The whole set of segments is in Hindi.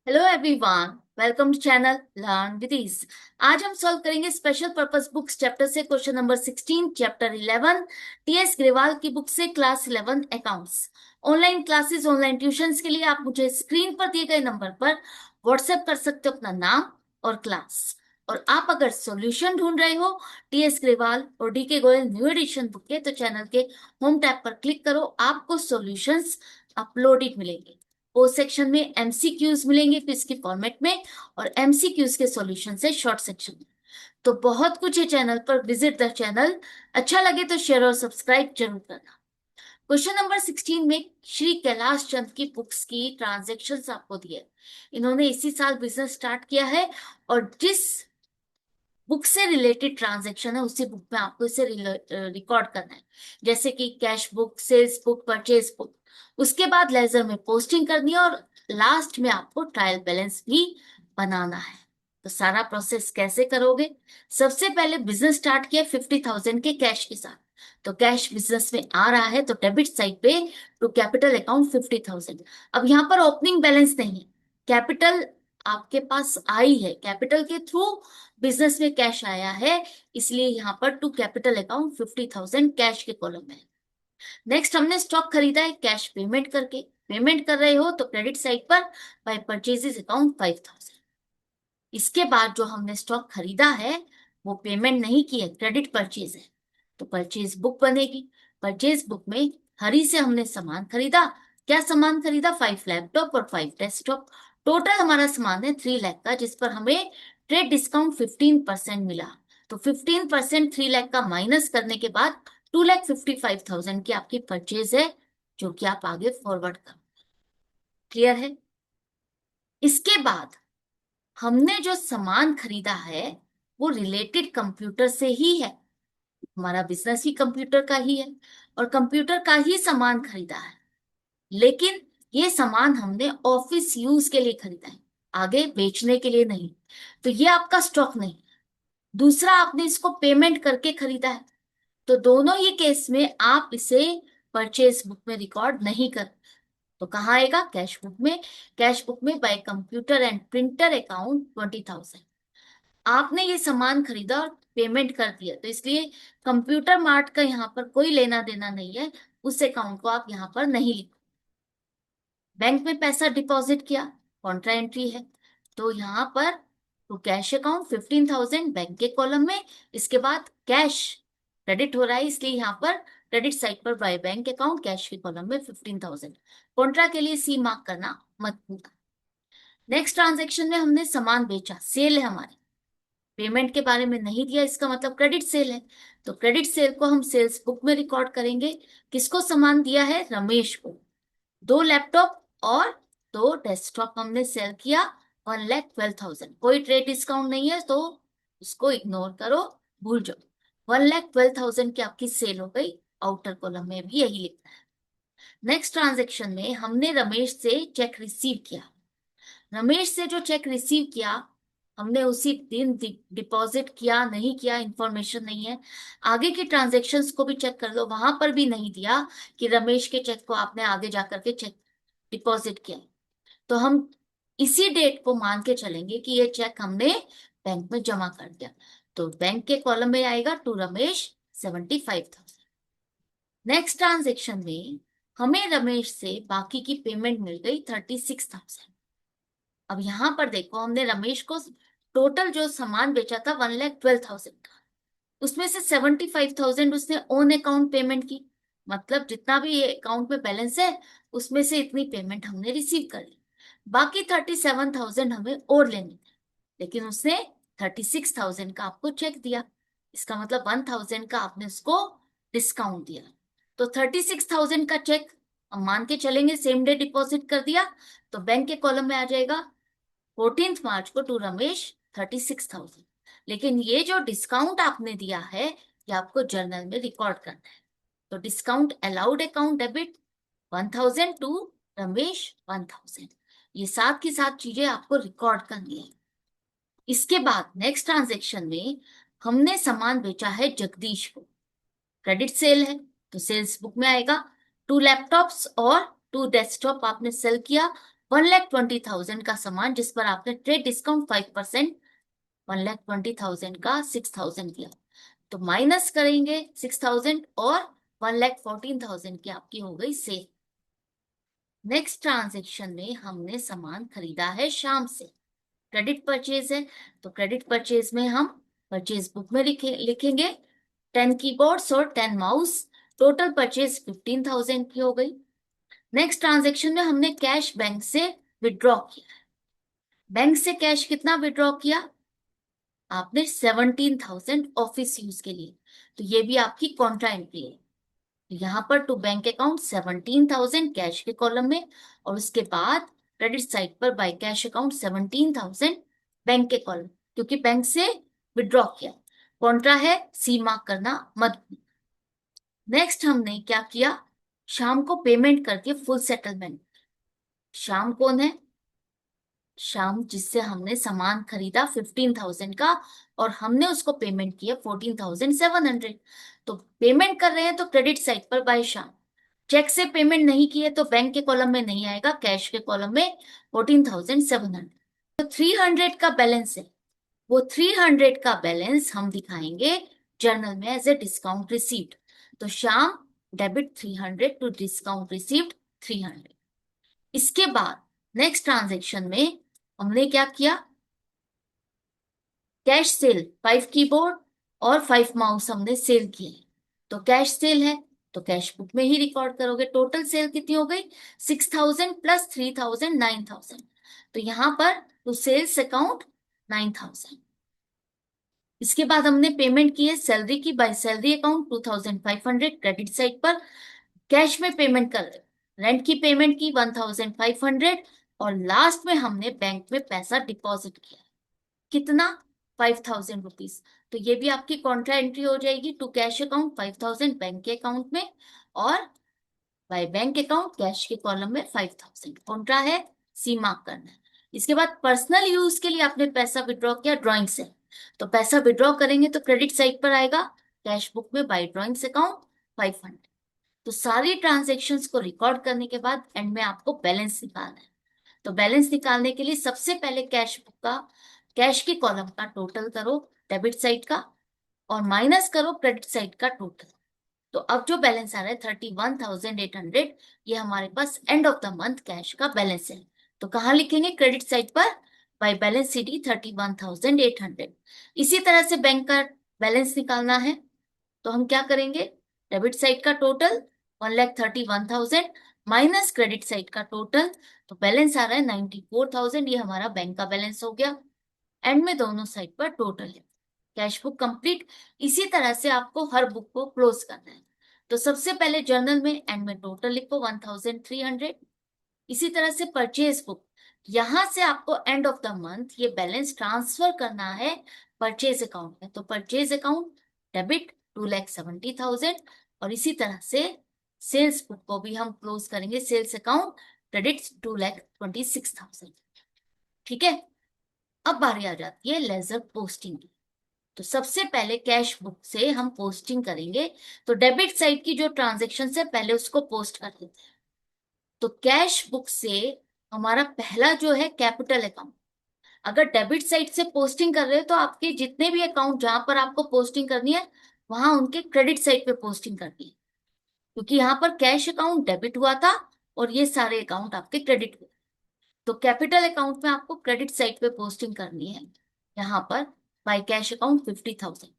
Hello everyone, welcome to channel learn with ease. आज हम सॉल्व करेंगे स्पेशल पर्पस बुक्स चैप्टर से question number 16, chapter 11 TS Grewal की बुक से class 11 accounts. Online classes, online tuitions के लिए आप मुझे स्क्रीन पर दिए गए नंबर पर व्हाट्सएप कर सकते हो अपना नाम और क्लास। और आप अगर सॉल्यूशन ढूंढ रहे हो टीएस ग्रेवाल और डी के गोयल न्यू एडिशन बुक के, तो चैनल के होम टैब पर क्लिक करो, आपको सॉल्यूशंस अपलोडेड मिलेंगे। ओ सेक्शन में एमसीक्यूज मिलेंगे क्विज के फॉर्मेट में, और एमसीक्यूज के सॉल्यूशन से शॉर्ट सेक्शन में। तो बहुत कुछ है चैनल पर, विजिट द चैनल। अच्छा लगे तो शेयर और सब्सक्राइब जरूर करना। क्वेश्चन नंबर 16 में श्री कैलाश चंद की बुक्स की ट्रांजेक्शन्स आपको दिए। इन्होंने इसी साल बिजनेस स्टार्ट किया है, और जिस बुक से रिलेटेड ट्रांजेक्शन है उसी बुक में आपको इसे रिकॉर्ड करना है। जैसे कि cash book, sales book, purchase book. उसके बाद लेजर में पोस्टिंग करनी है, और लास्ट में आपको ट्रायल बैलेंस भी बनाना है। तो सारा प्रोसेस कैसे करोगे? सबसे पहले बिजनेस स्टार्ट किया 50,000 के कैश के साथ। तो कैश बिजनेस में आ रहा है, तो डेबिट साइड पे टू कैपिटल अकाउंट 50,000। अब यहाँ पर ओपनिंग बैलेंस नहीं है, कैपिटल आपके पास आई है, कैपिटल के थ्रू बिजनेस में कैश आया है, इसलिए यहाँ पर टू कैपिटल अकाउंट 50,000 कैश के कॉलम में है। नेक्स्ट, हमने स्टॉक खरीदा है कैश पेमेंट करके। पेमेंट कर रहे हो तो क्रेडिट साइड पर बाय परचेजेस अकाउंट 5,000। इसके बाद जो हमने स्टॉक खरीदा है वो पेमेंट नहीं की है, क्रेडिट परचेज है, तो परचेज बुक बनेगी। परचेज बुक में हरी से हमने सामान खरीदा। क्या सामान खरीदा? 5 लैपटॉप और 5 डेस्कटॉप। टोटल हमारा सामान है 3 लाख का, जिस पर हमें ट्रेड डिस्काउंट 15% मिला। तो 15% 3 लाख का माइनस करने के बाद 2,55,000 की आपकी परचेज है, जो कि आप आगे फॉरवर्ड कर। क्लियर है? इसके बाद हमने जो सामान खरीदा है वो रिलेटेड कंप्यूटर से ही है। हमारा बिजनेस ही कंप्यूटर का ही है, और कंप्यूटर का ही सामान खरीदा है। लेकिन ये सामान हमने ऑफिस यूज के लिए खरीदा है, आगे बेचने के लिए नहीं। तो ये आपका स्टॉक नहीं। दूसरा, आपने इसको पेमेंट करके खरीदा है, तो दोनों ही केस में आप इसे परचेज बुक में रिकॉर्ड नहीं कर। तो कहाँ आएगा? कैश बुक में। कैश बुक में bye computer and printer account 20,000। आपने ये सामान खरीदा और पेमेंट कर दिया, तो इसलिए कंप्यूटर मार्ट का यहाँ पर कोई लेना देना नहीं है, उस अकाउंट को आप यहाँ पर नहीं लिखो। बैंक में पैसा डिपॉजिट किया, कॉन्ट्रा एंट्री है, तो यहाँ पर तो कैश अकाउंट 15,000 बैंक के कॉलम में। इसके बाद कैश क्रेडिट हो रहा है, इसलिए यहाँ पर क्रेडिट साइड पर बाय बैंक अकाउंट कैश के कॉलम में 15,000। कॉन्ट्रा के लिए सी मार्क करना मत भूलना। नेक्स्ट ट्रांजेक्शन में हमने सामान बेचा, सेल है हमारी। पेमेंट के बारे में नहीं दिया, इसका मतलब क्रेडिट सेल है। तो क्रेडिट सेल को हम सेल्स बुक में रिकॉर्ड करेंगे। किसको सामान दिया है? रमेश को। 2 लैपटॉप और 2 डेस्कटॉप हमने सेल किया, 1,12,000। कोई ट्रेड डिस्काउंट नहीं है, तो इसको इग्नोर करो, भूल जाओ। 1,12,000 की आपकी सेल हो गई। आउटर कॉलम में भी यही लिखना है। नेक्स्ट ट्रांजेक्शन में हमने रमेश से चेक रिसीव किया। रमेश से जो चेक रिसीव किया, हमने उसी दिन डिपॉजिट किया नहीं किया इंफॉर्मेशन नहीं है। आगे की ट्रांजेक्शन्स को भी चेक कर लो, वहां पर भी नहीं दिया कि रमेश के चेक को आपने आगे जाकर के चेक डिपॉजिट किया। तो हम इसी डेट को मान के चलेंगे कि ये चेक हमने बैंक में जमा कर दिया। तो बैंक के कॉलम में आएगा टू रमेश 75,000। नेक्स्ट ट्रांजेक्शन में हमें रमेश से बाकी की पेमेंट मिल गई 36,000। अब यहां पर देखो, हमने रमेश को टोटल जो सामान बेचा था 1,12,000 का, उसमें से 75,000 उसने ओन अकाउंट पेमेंट की। मतलब जितना भी ये अकाउंट में बैलेंस है उसमें से इतनी पेमेंट हमने रिसीव कर ली। बाकी 37,000 हमें और लेने थे, लेकिन उसने 36,000 का आपको चेक दिया। इसका मतलब 1,000 का आपने उसको डिस्काउंट दिया। तो 36,000 का चेक हम मान के चलेंगे सेम डे डिपॉजिट कर दिया, तो बैंक के कॉलम में आ जाएगा 14 मार्च को टू रमेश 36,000। लेकिन ये जो डिस्काउंट आपने दिया है ये आपको जर्नल में रिकॉर्ड करना है। तो discount allowed account debit 1,000 to Ramesh 1,000। ये साथ की साथ चीजें आपको रिकॉर्ड करनी है। इसके बाद नेक्स्ट ट्रांजेक्शन में हमने सामान बेचा है जगदीश को। क्रेडिट सेल है, तो सेल्स बुक में आएगा। 2 लैपटॉप्स और 2 डेस्कटॉप आपने सेल किया, 1,20,000 का सामान जिस पर आपने ट्रेड डिस्काउंट 5%, 1,20,000 का 6,000 किया, तो माइनस करेंगे 6,000 और 1,14,000 की आपकी हो गई सेल। नेक्स्ट ट्रांजेक्शन में हमने सामान खरीदा है शाम से, क्रेडिट परचेज है, तो क्रेडिट परचेज में हम परचेज बुक में लिखेंगे 10 कीबोर्ड्स और 10 माउस, टोटल परचेज 15,000 की हो गई। नेक्स्ट ट्रांजेक्शन में हमने कैश बैंक से विड्रॉ किया। बैंक से कैश कितना विड्रॉ किया आपने? 17,000 ऑफिस यूज के लिए, तो ये भी आपकी कॉन्ट्रा एंट्री है। तो यहाँ पर टू बैंक अकाउंट 17,000 कैश के कॉलम में, और उसके बाद क्रेडिट साइड पर बाय कैश अकाउंट 17,000 बैंक के कॉलम, क्योंकि बैंक से विड्रॉ किया, कॉन्ट्रा है, सी मार्क करना मत। नेक्स्ट हमने क्या किया, शाम को पेमेंट करके फुल सेटलमेंट। शाम कौन है? शाम जिससे हमने सामान खरीदा 15,000 का, और हमने उसको पेमेंट किया 14,700। तो पेमेंट कर रहे हैं तो क्रेडिट साइड पर बाय शाम। चेक से पेमेंट नहीं किए तो बैंक के कॉलम में नहीं आएगा, कैश के कॉलम में 14,700। तो 300 का बैलेंस है, वो 300 का बैलेंस हम दिखाएंगे जर्नल में एज ए डिस्काउंट रिसीव्ड। तो शाम डेबिट 300 टू डिस्काउंट रिसीव्ड 300। इसके बाद नेक्स्ट ट्रांजेक्शन में हमने क्या किया, कैश सेल 5 कीबोर्ड और 5 माउस हमने सेल किए। तो कैश सेल है तो कैश बुक में ही रिकॉर्ड करोगे। टोटल सेल कितनी हो गई? 6,000 प्लस 3,000 9,000। तो यहां पर टू सेल्स अकाउंट 9,000। इसके बाद हमने पेमेंट की है सैलरी की by salary account 2,500 credit side पर। कैश में पेमेंट कर रेंट की पेमेंट की 1,500, और लास्ट में हमने बैंक में पैसा डिपॉजिट किया। कितना? 5,000 रुपीज। तो ये भी आपकी कॉन्ट्रा एंट्री हो जाएगी टू कैश अकाउंट 5,000 बैंक के अकाउंट में, और बाय बैंक अकाउंट कैश के कॉलम में 5,000 कॉन्ट्रा है, सी मार्क करना है। इसके बाद पर्सनल यूज के लिए आपने पैसा विड्रॉ किया ड्रॉइंग से, तो पैसा विड्रॉ करेंगे तो क्रेडिट साइड पर आएगा कैश बुक में बाय ड्रॉइंग्स अकाउंट 500। तो सारी ट्रांजेक्शन्स को रिकॉर्ड करने के बाद एंड में आपको बैलेंस निकालना है। तो बैलेंस निकालने के लिए सबसे पहले कैश बुक का, कैश की कॉलम का टोटल करो डेबिट साइड का, और माइनस करो क्रेडिट साइड का टोटल। तो अब जो बैलेंस आ रहा है 31,800, ये हमारे पास end of the month cash का बैलेंस है। तो कहाँ लिखेंगे? क्रेडिट साइड पर बाय बैलेंस सीडी 31,800। इसी तरह से बैंक का बैलेंस निकालना है, तो हम क्या करेंगे? डेबिट साइड का टोटल 1,31,000 माइनस क्रेडिट साइड का टोटल, तो बैलेंस आ रहा है 94,000। ये हमारा बैंक का बैलेंस हो गया। एंड में दोनों साइड पर टोटल है, कैश बुक कंप्लीट। इसी तरह से आपको हर बुक को क्लोज करना है। तो सबसे पहले जर्नल में एंड में टोटल लिखो 1,300। इसी तरह से परचेज बुक, यहां से आपको एंड ऑफ द मंथ ये बैलेंस ट्रांसफर करना है परचेज अकाउंट में। तो परचेज अकाउंट डेबिट 2,70,000, और इसी तरह से सेल्स बुक को भी हम क्लोज करेंगे, सेल्स अकाउंट क्रेडिट 2,26,000। ठीक है। अब बारी आ जाती है लेजर पोस्टिंग की। तो सबसे पहले कैश बुक से हम पोस्टिंग करेंगे, तो डेबिट साइड की जो ट्रांजेक्शन है पहले उसको पोस्ट कर देते हैं। तो कैश बुक से हमारा पहला जो है कैपिटल अकाउंट, अगर डेबिट साइड से पोस्टिंग कर रहे हो तो आपके जितने भी अकाउंट जहां पर आपको पोस्टिंग करनी है वहां उनके क्रेडिट साइड पे पोस्टिंग करनी है, क्योंकि यहाँ पर कैश अकाउंट डेबिट हुआ था और ये सारे अकाउंट आपके क्रेडिट हुए। तो कैपिटल अकाउंट में आपको क्रेडिट साइड पे पोस्टिंग करनी है, यहाँ पर बाय कैश अकाउंट 50,000।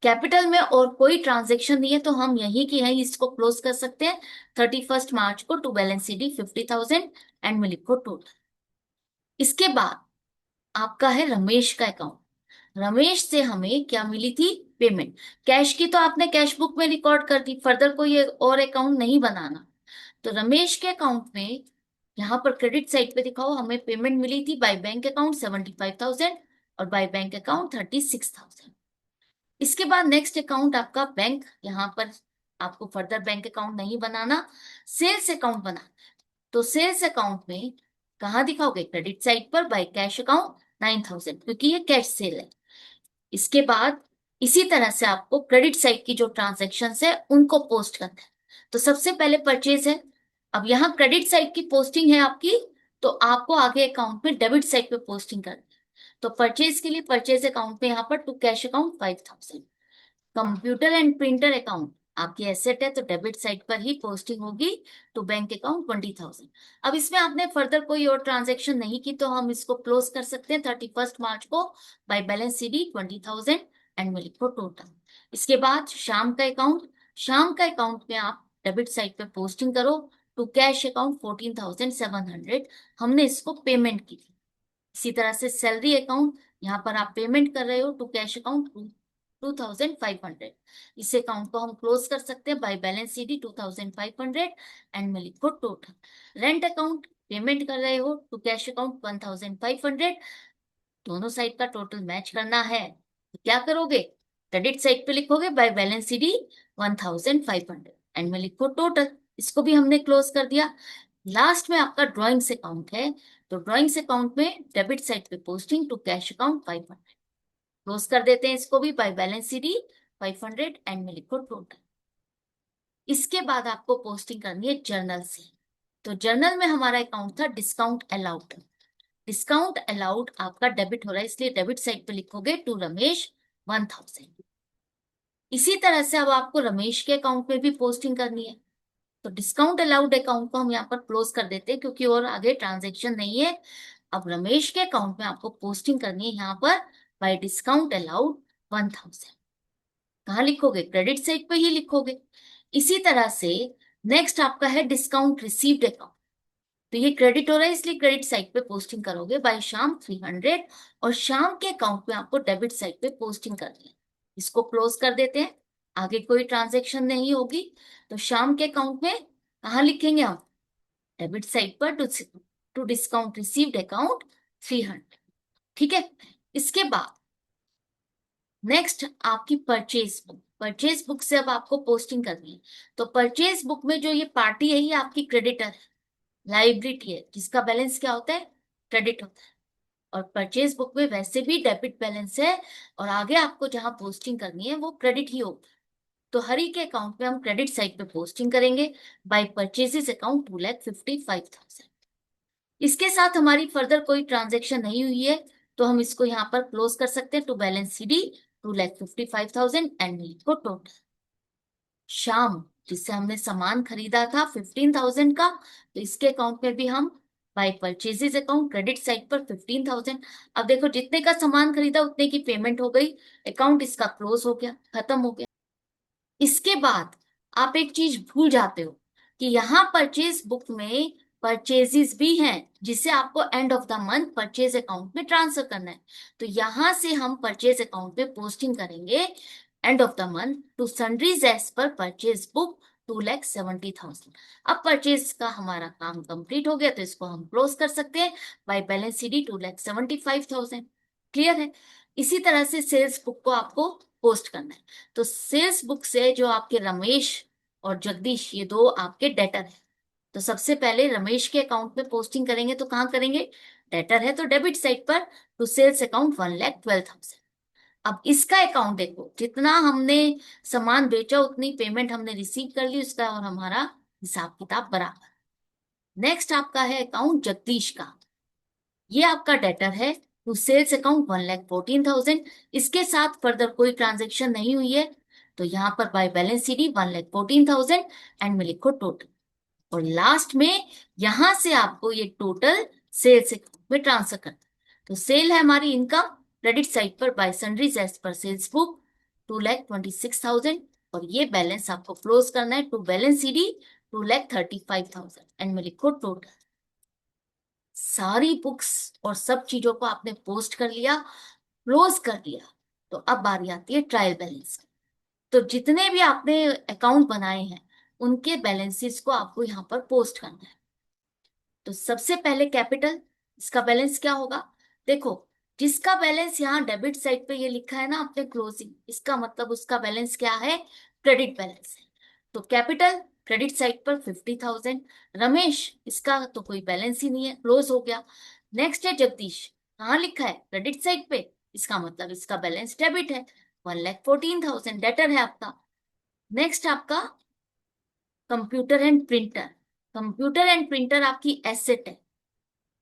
कैपिटल में और कोई ट्रांजेक्शन नहीं है तो हम यहीं की यहीं इसको क्लोज कर सकते हैं। 31 मार्च को टू बैलेंस सीडी 50,000 एंड में लिखो टोटल। इसके बाद आपका है रमेश का अकाउंट। रमेश से हमें क्या मिली थी? पेमेंट। कैश की तो आपने कैश बुक में रिकॉर्ड कर दी, फर्दर कोई और अकाउंट नहीं बनाना। तो रमेश के अकाउंट में यहाँ पर क्रेडिट साइड पे दिखाओ, हमें पेमेंट मिली थी बाय बैंक अकाउंट 75,000 और बाय बैंक अकाउंट 36,000। इसके बाद नेक्स्ट अकाउंट आपका बैंक, यहाँ पर आपको फर्दर बैंक अकाउंट नहीं बनाना, सेल्स अकाउंट बनाना। तो सेल्स अकाउंट में कहाँ दिखाओगे? क्रेडिट साइड पर बाय कैश अकाउंट 9,000, क्योंकि ये कैश सेल है। इसके बाद इसी तरह से आपको क्रेडिट साइड की जो ट्रांजेक्शन है उनको पोस्ट करना है। तो सबसे पहले परचेज है। अब यहाँ क्रेडिट साइड की पोस्टिंग है आपकी, तो आपको आगे अकाउंट में डेबिट साइड पे पोस्टिंग करनी है। तो परचेज के लिए परचेज अकाउंट में यहाँ पर to cash account 5000। Computer and printer account आपकी एसेट है तो डेबिट साइड पर ही पोस्टिंग होगी टू बैंक अकाउंट 20,000। अब इसमें आपने फर्दर कोई और ट्रांजेक्शन नहीं की तो हम इसको क्लोज कर सकते हैं 31 मार्च को बाय बैलेंस सीडी 20,000 एंड में लिखो टोटल। इसके बाद शाम का अकाउंट, शाम का अकाउंट में आप डेबिट साइड पे पोस्टिंग करो टू कैश अकाउंट 14,700। हमने इसको पेमेंट की थी। इसी तरह से सैलरी अकाउंट, यहाँ पर आप पेमेंट कर रहे हो टू कैश अकाउंट 2,500। इस अकाउंट को हम क्लोज कर सकते हैं बाय बैलेंस सीडी 2,500 एंड में लिखो टोटल। रेंट अकाउंट पेमेंट कर रहे हो टू कैश अकाउंट 1,500। दोनों साइड का टोटल मैच करना है तो क्या करोगे, क्रेडिट साइड पे लिखोगे बाय बैलेंस सीडी 1,500 एंड में लिखो टोटल। इसको भी हमने क्लोज कर दिया। लास्ट में आपका ड्रॉइंग्स अकाउंट है तो ड्रॉइंग्स अकाउंट में डेबिट साइड पे posting to cash account 500। Close कर देते हैं इसको भी बाय बैलेंस सीडी 500 एंड में लिखो टोटल। इसके बाद आपको पोस्टिंग करनी है जर्नल से। तो जर्नल में हमारा अकाउंट था डिस्काउंट अलाउड। डिस्काउंट अलाउड आपका डेबिट हो रहा है इसलिए डेबिट साइड पे लिखोगे टू रमेश 1,000। इसी तरह से अब आपको रमेश के अकाउंट में भी पोस्टिंग करनी है तो डिस्काउंट अलाउड अकाउंट को हम यहाँ पर क्लोज कर देते हैं क्योंकि और आगे ट्रांजेक्शन नहीं है। अब रमेश के अकाउंट में आपको पोस्टिंग करनी है यहाँ पर बाय डिस्काउंट अलाउड 1,000। कहाँ लिखोगे, क्रेडिट साइड पे ही लिखोगे। इसी तरह से नेक्स्ट आपका है डिस्काउंट रिसीव्ड अकाउंट। तो ये क्रेडिट हो रहा है इसलिए क्रेडिट साइड पे पोस्टिंग करोगे बाय शाम 300 और शाम के अकाउंट में आपको डेबिट साइड पे पोस्टिंग करनी है। इसको क्लोज कर देते हैं, आगे कोई ट्रांजेक्शन नहीं होगी। तो शाम के अकाउंट में कहाँ लिखेंगे हम, डेबिट साइड पर टू डिस्काउंट रिसीव्ड अकाउंट 300। ठीक है। इसके बाद नेक्स्ट आपकी परचेज बुक। परचेज बुक से अब आपको पोस्टिंग करनी है। तो परचेज बुक में जो ये पार्टी है ये आपकी क्रेडिटर है, लाइबिलिटी है जिसका बैलेंस क्या होता है, क्रेडिट होता है। और परचेज बुक में वैसे भी डेबिट बैलेंस है और आगे आपको जहां पोस्टिंग करनी है वो क्रेडिट ही होगा। तो हरी के अकाउंट में हम क्रेडिट साइड पे पोस्टिंग करेंगे बाय परचेजेस अकाउंट 2,55,000। इसके साथ हमारी फर्दर कोई ट्रांजेक्शन नहीं हुई है तो हम इसको यहाँ पर क्लोज कर सकते हैं टू बैलेंस सीडी 2,55,000 एंड लिखो टोटल। शाम जिससे हमने सामान खरीदा था 15,000 का तो इसके अकाउंट में भी हम by purchases account credit side पर 15,000। अब देखो जितने का सामान खरीदा उतने की पेमेंट हो गई, अकाउंट इसका क्लोज हो गया, खत्म हो गया। इसके बाद आप एक चीज भूल जाते हो कि यहाँ परचेज बुक में परचेजेस भी हैं जिसे आपको end of the month purchase account में ट्रांसफर करना है। तो यहां से हम परचेज अकाउंट में पोस्टिंग करेंगे end of the month to sundries as per purchase book 2,70,000। अब परचेज का हमारा काम कंप्लीट हो गया तो इसको हम क्लोज कर सकते हैं बाय बैलेंस सीडी 2,75,000। क्लियर है। इसी तरह से सेल्स बुक को आपको पोस्ट करना है। तो सेल्स बुक से जो आपके रमेश और जगदीश ये दो आपके डेटर है तो सबसे पहले रमेश के अकाउंट में पोस्टिंग करेंगे तो कहाँ करेंगे, डेटर है तो डेबिट साइड पर टू सेल्स अकाउंट 1,12,000। अब इसका अकाउंट देखो जितना हमने सामान बेचा उतनी पेमेंट हमने रिसीव कर ली उसका और हमारा हिसाब किताब बराबर। नेक्स्ट आपका है अकाउंट जगदीश का, ये आपका डेटर है टू सेल्स अकाउंट 1,14,000। इसके साथ फर्दर कोई ट्रांजेक्शन नहीं हुई है तो यहाँ पर बाय बैलेंस सीडी 1,14,000 एंड में लिखो टोटल। और लास्ट में यहां से आपको ये टोटल सेल्स अकाउंट में ट्रांसफर करना है। तो सेल है हमारी इनकम, क्रेडिट साइड पर by sundries as per sales book 2,26,000 और ये बैलेंस आपको क्लोज करना है टू बैलेंस सीडी 2,35,000 एंड में लिखो टोटल। सारी बुक्स और सब चीजों को आपने पोस्ट कर लिया, क्लोज कर लिया। तो अब बारी आती है ट्रायल बैलेंस की। तो जितने भी आपने अकाउंट बनाए हैं उनके बैलेंसेस को आपको यहाँ पर पोस्ट करना है। तो सबसे पहले कैपिटल, इसका बैलेंस क्या होगा, देखो जिसका बैलेंस यहाँ डेबिट साइड पे ये लिखा है ना आपने क्लोजिंग, इसका मतलब उसका बैलेंस क्या है, क्रेडिट बैलेंस है। तो कैपिटल क्रेडिट साइड पर 50,000। रमेश इसका तो कोई बैलेंस ही नहीं है, क्लोज हो गया। नेक्स्ट है जगदीश, कहाँ लिखा है, क्रेडिट साइड पे, इसका मतलब इसका बैलेंस डेबिट है 1,14,000 डेटर है आपका। नेक्स्ट आपका computer and printer, computer and printer आपकी एसेट है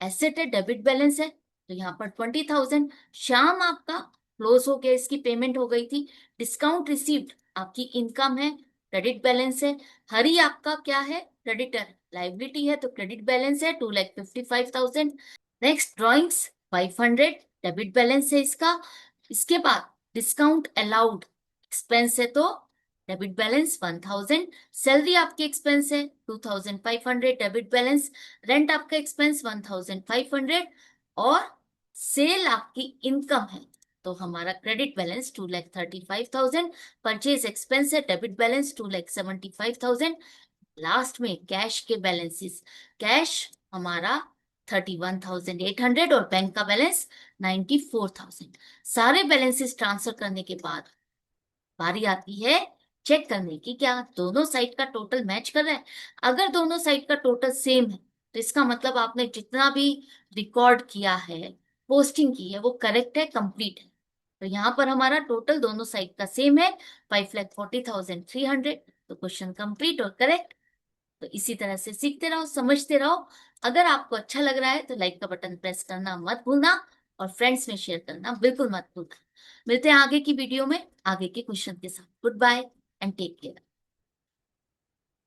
एसेट है, डेबिट बैलेंस है, तो यहाँ पर 20,000। श्याम आपका क्लोज हो गया, इसकी पेमेंट हो गई थी। डिस्काउंट रिसीव्ड आपकी इनकम है, क्रेडिट बैलेंस है। हरी आपका क्या है, क्रेडिटर, लाइबिलिटी है, तो क्रेडिट बैलेंस है 2,55,000। नेक्स्ट ड्रॉइंग्स 500, डेबिट बैलेंस है इसका। इसके बाद डिस्काउंट अलाउड एक्सपेंस है, तो डेबिट बैलेंस 1,000। सैलरी आपकी एक्सपेंस है 2,500, डेबिट बैलेंस। रेंट आपका एक्सपेंस 1,500, और सेल आपकी इनकम है, तो हमारा क्रेडिट बैलेंस 2,35,000। परचेज एक्सपेंस है, डेबिट बैलेंस 2,75,000। लास्ट में कैश के बैलेंसेस, कैश हमारा 31,800 और बैंक का बैलेंस 94,000। सारे बैलेंसेस ट्रांसफर करने के बाद बारी आती है चेक करने की, क्या दोनों साइड का टोटल मैच कर रहा है। अगर दोनों साइड का टोटल सेम है, तो इसका मतलब आपने जितना भी रिकॉर्ड किया है, पोस्टिंग की है, वो करेक्ट है, कंप्लीट है। तो यहाँ पर हमारा टोटल दोनों साइड का सेम है, 5,40,300। तो क्वेश्चन कंप्लीट और करेक्ट। तो इसी तरह से सीखते रहो, समझते रहो। अगर आपको अच्छा लग रहा है तो लाइक का बटन प्रेस करना मत भूलना, और फ्रेंड्स में शेयर करना बिल्कुल मत भूलना। मिलते हैं आगे की वीडियो में आगे के क्वेश्चन के साथ। Goodbye and take care.